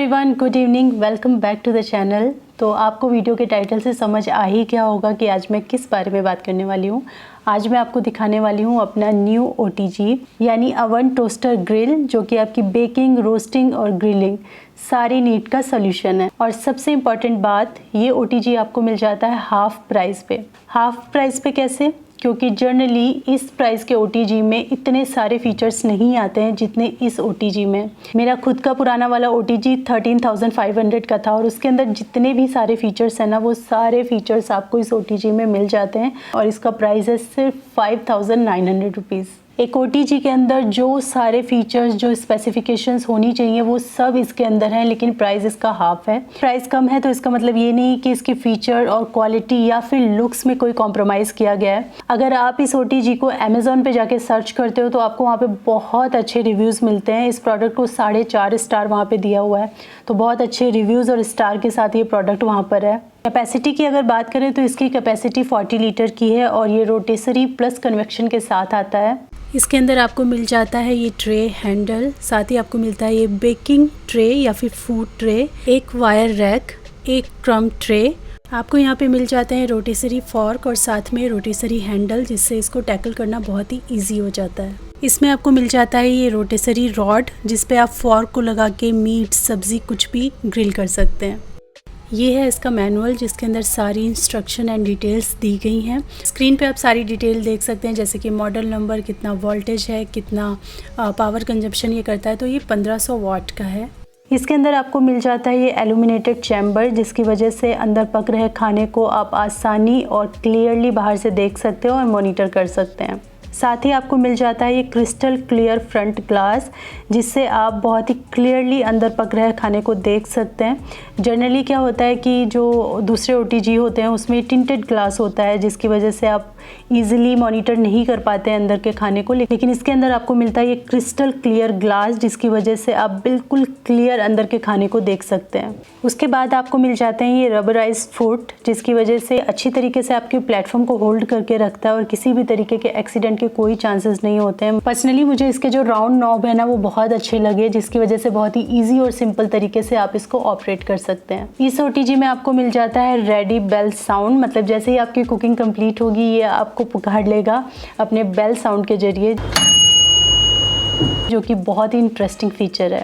Everyone, good evening, welcome back to the channel. तो आपको video के टाइटल से समझ आ ही क्या होगा कि आज मैं किस बारे में बात करने वाली हूँ। आज मैं आपको दिखाने वाली हूँ अपना न्यू OTG यानी अवन टोस्टर ग्रिल, जो कि आपकी बेकिंग, रोस्टिंग और ग्रिलिंग सारी नीड का सोल्यूशन है। और सबसे इम्पॉर्टेंट बात, ये OTG आपको मिल जाता है हाफ प्राइस पे। हाफ प्राइस पे कैसे? क्योंकि जनरली इस प्राइस के OTG में इतने सारे फीचर्स नहीं आते हैं जितने इस OTG में। मेरा खुद का पुराना वाला OTG 13,500 का था और उसके अंदर जितने भी सारे फीचर्स हैं ना, वो सारे फीचर्स आपको इस OTG में मिल जाते हैं और इसका प्राइस है सिर्फ 5,900 रुपीज़। एक OTG के अंदर जो सारे फीचर्स, जो स्पेसिफिकेशंस होनी चाहिए, वो सब इसके अंदर हैं, लेकिन प्राइस इसका हाफ है। प्राइस कम है तो इसका मतलब ये नहीं कि इसके फीचर और क्वालिटी या फिर लुक्स में कोई कॉम्प्रोमाइज़ किया गया है। अगर आप इस OTG को अमेज़ॉन पे जाके सर्च करते हो तो आपको वहाँ पे बहुत अच्छे रिव्यूज़ मिलते हैं। इस प्रोडक्ट को 4.5 स्टार वहाँ पे दिया हुआ है, तो बहुत अच्छे रिव्यूज़ और स्टार के साथ ये प्रोडक्ट वहाँ पर है। कैपेसिटी की अगर बात करें तो इसकी कैपेसिटी 40 लीटर की है और ये रोटेसरी प्लस कन्वेक्शन के साथ आता है। इसके अंदर आपको मिल जाता है ये ट्रे हैंडल, साथ ही आपको मिलता है ये बेकिंग ट्रे या फिर फूड ट्रे, एक वायर रैक, एक क्रम ट्रे। आपको यहाँ पे मिल जाते हैं रोटेसरी फॉर्क और साथ में रोटेसरी हैंडल, जिससे इसको टैकल करना बहुत ही ईजी हो जाता है। इसमें आपको मिल जाता है ये रोटेसरी रॉड, जिस पे आप फॉर्क को लगा के मीट, सब्जी कुछ भी ग्रिल कर सकते हैं। ये है इसका मैनुअल, जिसके अंदर सारी इंस्ट्रक्शन एंड डिटेल्स दी गई हैं। स्क्रीन पे आप सारी डिटेल देख सकते हैं, जैसे कि मॉडल नंबर, कितना वोल्टेज है, कितना पावर कंजप्शन ये करता है। तो ये 1500 वाट का है। इसके अंदर आपको मिल जाता है ये एल्यूमिनेटेड चैम्बर, जिसकी वजह से अंदर पक रहे खाने को आप आसानी और क्लियरली बाहर से देख सकते हो और मॉनिटर कर सकते हैं। साथ ही आपको मिल जाता है ये क्रिस्टल क्लियर फ्रंट ग्लास, जिससे आप बहुत ही क्लियरली अंदर पक रहे खाने को देख सकते हैं। जनरली क्या होता है कि जो दूसरे OTG होते हैं उसमें टिंटेड ग्लास होता है, जिसकी वजह से आप इजीली मॉनिटर नहीं कर पाते हैं अंदर के खाने को, लेकिन इसके अंदर आपको मिलता है ये क्रिस्टल क्लियर ग्लास, जिसकी वजह से आप बिल्कुल क्लियर अंदर के खाने को देख सकते हैं। उसके बाद आपको मिल जाते हैं ये रबराइज्ड फुट, जिसकी वजह से अच्छी तरीके से आपके प्लेटफॉर्म को होल्ड करके रखता है और किसी भी तरीके के एक्सीडेंट के कोई चांसेस नहीं होते हैं। पर्सनली मुझे इसके जो राउंड नॉब है ना, वो बहुत अच्छे लगे, जिसकी वजह से बहुत ही ईजी और सिंपल तरीके से आप इसको ऑपरेट कर सकते हैं। इस OTG में आपको मिल जाता है रेडी बेल साउंड, मतलब जैसे ही आपकी कुकिंग कंप्लीट होगी ये आपको पुकार लेगा अपने बेल साउंड के जरिए, जो कि बहुत ही इंटरेस्टिंग फीचर है।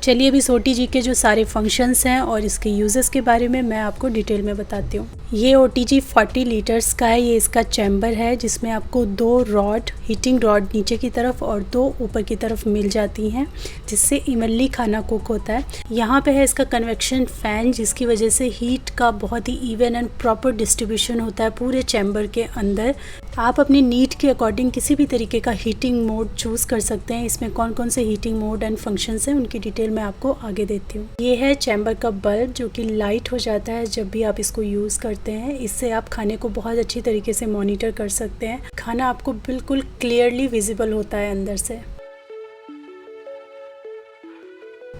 चलिए अब इस OTG के जो सारे फंक्शंस हैं और इसके यूजेस के बारे में मैं आपको डिटेल में बताती हूँ। ये OTG 40 लीटर्स का है। ये इसका चैम्बर है, जिसमें आपको 2 रॉड, हीटिंग रॉड नीचे की तरफ और 2 ऊपर की तरफ मिल जाती हैं, जिससे इवनली खाना कुक होता है। यहाँ पे है इसका कन्वेक्शन फ़ैन, जिसकी वजह से हीट का बहुत ही इवन एंड प्रॉपर डिस्ट्रीब्यूशन होता है पूरे चैम्बर के अंदर। आप अपनी नीड के अकॉर्डिंग किसी भी तरीके का हीटिंग मोड चूज़ कर सकते हैं। इसमें कौन कौन से हीटिंग मोड एंड फंक्शंस हैं, उनकी डिटेल मैं आपको आगे देती हूँ। ये है चैम्बर का बल्ब, जो कि लाइट हो जाता है जब भी आप इसको यूज़ करते हैं। इससे आप खाने को बहुत अच्छी तरीके से मॉनिटर कर सकते हैं। खाना आपको बिल्कुल क्लियरली विजिबल होता है अंदर से।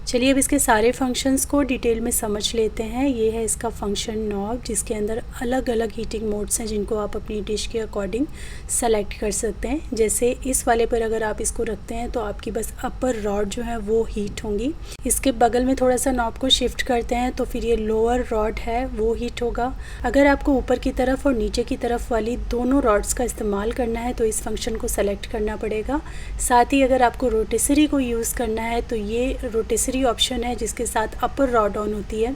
चलिए अब इसके सारे फंक्शंस को डिटेल में समझ लेते हैं। ये है इसका फंक्शन नॉब, जिसके अंदर अलग अलग हीटिंग मोड्स हैं, जिनको आप अपनी डिश के अकॉर्डिंग सेलेक्ट कर सकते हैं। जैसे इस वाले पर अगर आप इसको रखते हैं तो आपकी बस अपर रॉड जो है वो हीट होंगी। इसके बगल में थोड़ा सा नॉब को शिफ्ट करते हैं तो फिर ये लोअर रॉड है वो हीट होगा। अगर आपको ऊपर की तरफ और नीचे की तरफ वाली दोनों रॉड्स का इस्तेमाल करना है तो इस फंक्शन को सेलेक्ट करना पड़ेगा। साथ ही अगर आपको रोटेसरी को यूज़ करना है तो ये रोटेसरी ऑप्शन है, जिसके साथ अपर रॉड ऑन होती है।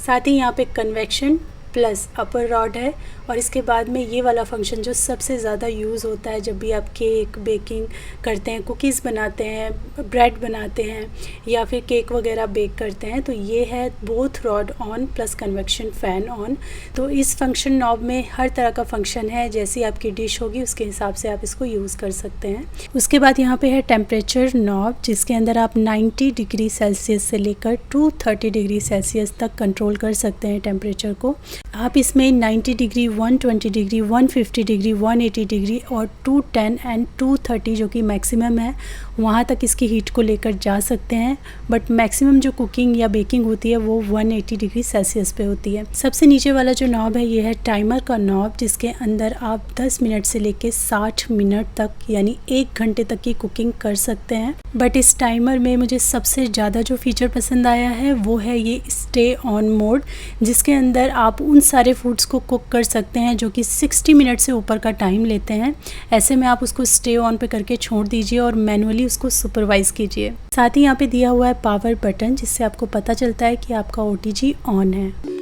साथ ही यहाँ पे कन्वेक्शन प्लस अपर रॉड है। और इसके बाद में ये वाला फंक्शन जो सबसे ज़्यादा यूज़ होता है जब भी आप केक बेकिंग करते हैं, कुकीज़ बनाते हैं, ब्रेड बनाते हैं या फिर केक वगैरह बेक करते हैं, तो ये है both rod on plus convection fan on. तो इस फंक्शन नॉब में हर तरह का फंक्शन है, जैसी आपकी डिश होगी उसके हिसाब से आप इसको यूज़ कर सकते हैं। उसके बाद यहाँ पे है टेम्परेचर नॉब, जिसके अंदर आप 90 डिग्री सेल्सियस से लेकर 230 डिग्री सेल्सियस तक कंट्रोल कर सकते हैं टेम्परेचर को। आप इसमें 90 डिग्री, 120 डिग्री, 150 डिग्री, 180 डिग्री और 210 एंड 230 जो कि मैक्सिमम है, वहाँ तक इसकी हीट को लेकर जा सकते हैं। बट मैक्सिमम जो कुकिंग या बेकिंग होती है वो 180 डिग्री सेल्सियस पे होती है। सबसे नीचे वाला जो नॉब है ये है टाइमर का नॉब, जिसके अंदर आप 10 मिनट से लेकर 60 मिनट तक यानी 1 घंटे तक की कुकिंग कर सकते हैं। बट इस टाइमर में मुझे सबसे ज़्यादा जो फ़ीचर पसंद आया है वो है ये स्टे ऑन मोड, जिसके अंदर आप उन सारे फूड्स को कुक कर सकते हैं जो कि 60 मिनट से ऊपर का टाइम लेते हैं। ऐसे में आप उसको स्टे ऑन पे करके छोड़ दीजिए और मैनुअली उसको सुपरवाइज़ कीजिए। साथ ही यहाँ पे दिया हुआ है पावर बटन, जिससे आपको पता चलता है कि आपका OTG ऑन है।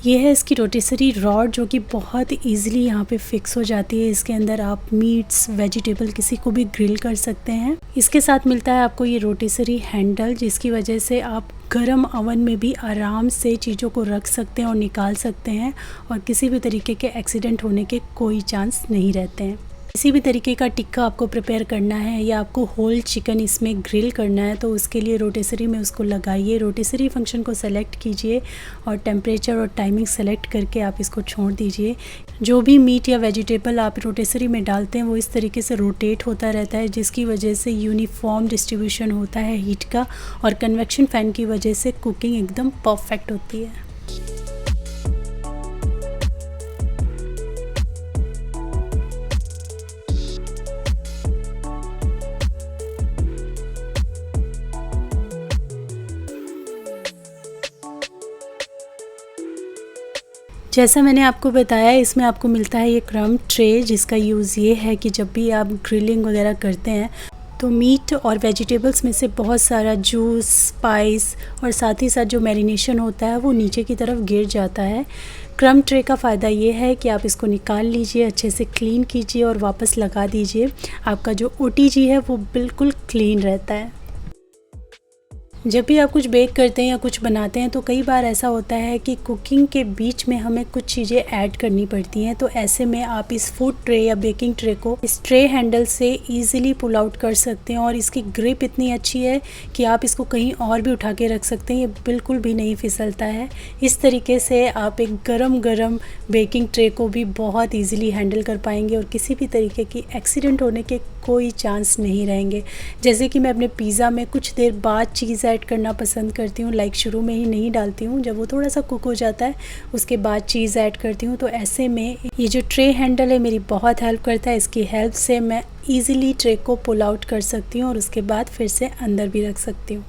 ये है इसकी रोटिसरी रॉड, जो कि बहुत ईज़िली यहाँ पे फिक्स हो जाती है। इसके अंदर आप मीट्स, वेजिटेबल किसी को भी ग्रिल कर सकते हैं। इसके साथ मिलता है आपको ये रोटिसरी हैंडल, जिसकी वजह से आप गरम ओवन में भी आराम से चीज़ों को रख सकते हैं और निकाल सकते हैं, और किसी भी तरीके के एक्सीडेंट होने के कोई चांस नहीं रहते हैं। किसी भी तरीके का टिक्का आपको प्रिपेयर करना है या आपको होल चिकन इसमें ग्रिल करना है, तो उसके लिए रोटिसरी में उसको लगाइए। रोटिसरी फंक्शन को सेलेक्ट कीजिए और टेम्परेचर और टाइमिंग सेलेक्ट करके आप इसको छोड़ दीजिए। जो भी मीट या वेजिटेबल आप रोटिसरी में डालते हैं वो इस तरीके से रोटेट होता रहता है, जिसकी वजह से यूनिफॉर्म डिस्ट्रीब्यूशन होता है हीट का, और कन्वेक्शन फ़ैन की वजह से कुकिंग एकदम परफेक्ट होती है। जैसा मैंने आपको बताया, इसमें आपको मिलता है ये क्रम्ब ट्रे, जिसका यूज़ ये है कि जब भी आप ग्रिलिंग वगैरह करते हैं तो मीट और वेजिटेबल्स में से बहुत सारा जूस, स्पाइस और साथ ही साथ जो मैरिनेशन होता है वो नीचे की तरफ गिर जाता है। क्रम्ब ट्रे का फ़ायदा ये है कि आप इसको निकाल लीजिए, अच्छे से क्लीन कीजिए और वापस लगा दीजिए। आपका जो OTG है वो बिल्कुल क्लीन रहता है। जब भी आप कुछ बेक करते हैं या कुछ बनाते हैं तो कई बार ऐसा होता है कि कुकिंग के बीच में हमें कुछ चीज़ें ऐड करनी पड़ती हैं, तो ऐसे में आप इस फूड ट्रे या बेकिंग ट्रे को इस ट्रे हैंडल से इजीली पुल आउट कर सकते हैं, और इसकी ग्रिप इतनी अच्छी है कि आप इसको कहीं और भी उठा के रख सकते हैं, ये बिल्कुल भी नहीं फिसलता है। इस तरीके से आप एक गरम बेकिंग ट्रे को भी बहुत ईजिली हैंडल कर पाएंगे और किसी भी तरीके की एक्सीडेंट होने के कोई चांस नहीं रहेंगे। जैसे कि मैं अपने पिज़्ज़ा में कुछ देर बाद चीज़ ऐड करना पसंद करती हूँ, लाइक शुरू में ही नहीं डालती हूँ, जब वो थोड़ा सा कुक हो जाता है उसके बाद चीज़ ऐड करती हूँ। तो ऐसे में ये जो ट्रे हैंडल है मेरी बहुत हेल्प करता है। इसकी हेल्प से मैं ईज़िली ट्रे को पुल आउट कर सकती हूँ और उसके बाद फिर से अंदर भी रख सकती हूँ।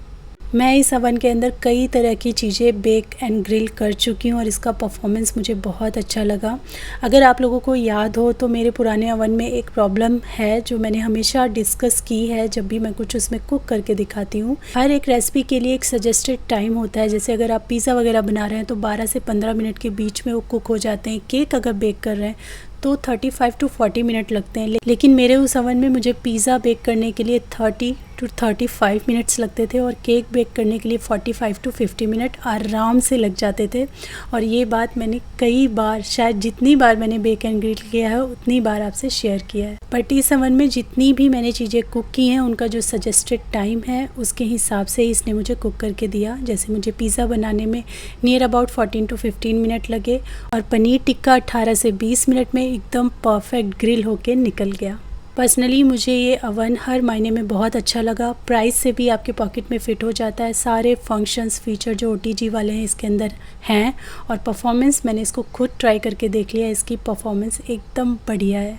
मैं इस ओवन के अंदर कई तरह की चीज़ें बेक एंड ग्रिल कर चुकी हूँ और इसका परफॉर्मेंस मुझे बहुत अच्छा लगा। अगर आप लोगों को याद हो तो मेरे पुराने ओवन में एक प्रॉब्लम है जो मैंने हमेशा डिस्कस की है जब भी मैं कुछ उसमें कुक करके दिखाती हूँ। हर एक रेसिपी के लिए एक सजेस्टेड टाइम होता है। जैसे अगर आप पिज़्ज़ा वगैरह बना रहे हैं तो 12 से 15 मिनट के बीच में वो कुक हो जाते हैं। केक अगर बेक कर रहे हैं तो 35 टू 40 मिनट लगते हैं, लेकिन मेरे उस ओवन में मुझे पिज़्ज़ा बेक करने के लिए 30 टू 35 मिनट्स लगते थे और केक बेक करने के लिए 45 टू 50 मिनट आराम से लग जाते थे। और ये बात मैंने कई बार, शायद जितनी बार मैंने बेक एंड ग्रिल किया है उतनी बार आपसे शेयर किया है। बट इस ओवन में जितनी भी मैंने चीज़ें कुक की हैं उनका जो सजेस्टेड टाइम है उसके हिसाब से ही इसने मुझे कुक करके दिया। जैसे मुझे पिज़्ज़ा बनाने में नियर अबाउट 14 टू 15 मिनट लगे और पनीर टिक्का 18 से 20 मिनट में एकदम परफेक्ट ग्रिल होके निकल गया। पर्सनली मुझे ये ओवन हर मायने में बहुत अच्छा लगा। प्राइस से भी आपके पॉकेट में फ़िट हो जाता है। सारे फंक्शंस, फीचर जो OTG वाले हैं इसके अंदर हैं, और परफॉर्मेंस मैंने इसको खुद ट्राई करके देख लिया। इसकी परफॉर्मेंस एकदम बढ़िया है।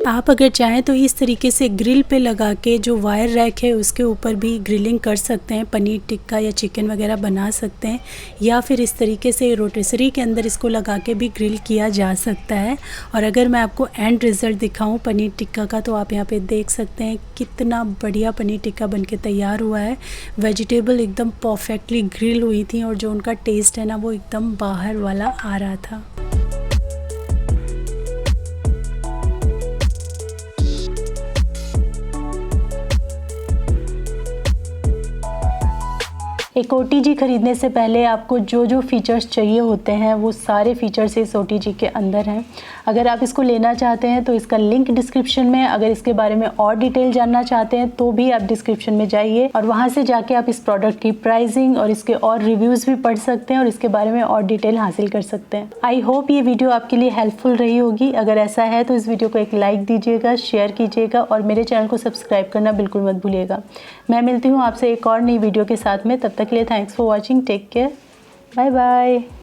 आप अगर चाहें तो इस तरीके से ग्रिल पे लगा के जो वायर रैक है उसके ऊपर भी ग्रिलिंग कर सकते हैं, पनीर टिक्का या चिकन वगैरह बना सकते हैं, या फिर इस तरीके से रोटिसरी के अंदर इसको लगा के भी ग्रिल किया जा सकता है। और अगर मैं आपको एंड रिज़ल्ट दिखाऊं पनीर टिक्का का, तो आप यहाँ पे देख सकते हैं कितना बढ़िया पनीर टिक्का बनके तैयार हुआ है। वेजिटेबल एकदम परफेक्टली ग्रिल हुई थी और जो उनका टेस्ट है ना वो एकदम बाहर वाला आ रहा था। एक OTG खरीदने से पहले आपको जो जो फीचर्स चाहिए होते हैं वो सारे फीचर्स इस OTG के अंदर हैं। अगर आप इसको लेना चाहते हैं तो इसका लिंक डिस्क्रिप्शन में, अगर इसके बारे में और डिटेल जानना चाहते हैं तो भी आप डिस्क्रिप्शन में जाइए और वहाँ से जाके आप इस प्रोडक्ट की प्राइसिंग और इसके और रिव्यूज़ भी पढ़ सकते हैं और इसके बारे में और डिटेल हासिल कर सकते हैं। आई होप ये वीडियो आपके लिए हेल्पफुल रही होगी। अगर ऐसा है तो इस वीडियो को एक लाइक दीजिएगा, शेयर कीजिएगा और मेरे चैनल को सब्सक्राइब करना बिल्कुल मत भूलिएगा। मैं मिलती हूँ आपसे एक और नई वीडियो के साथ में, तब तक के लिए thanks for watching, take care, bye bye.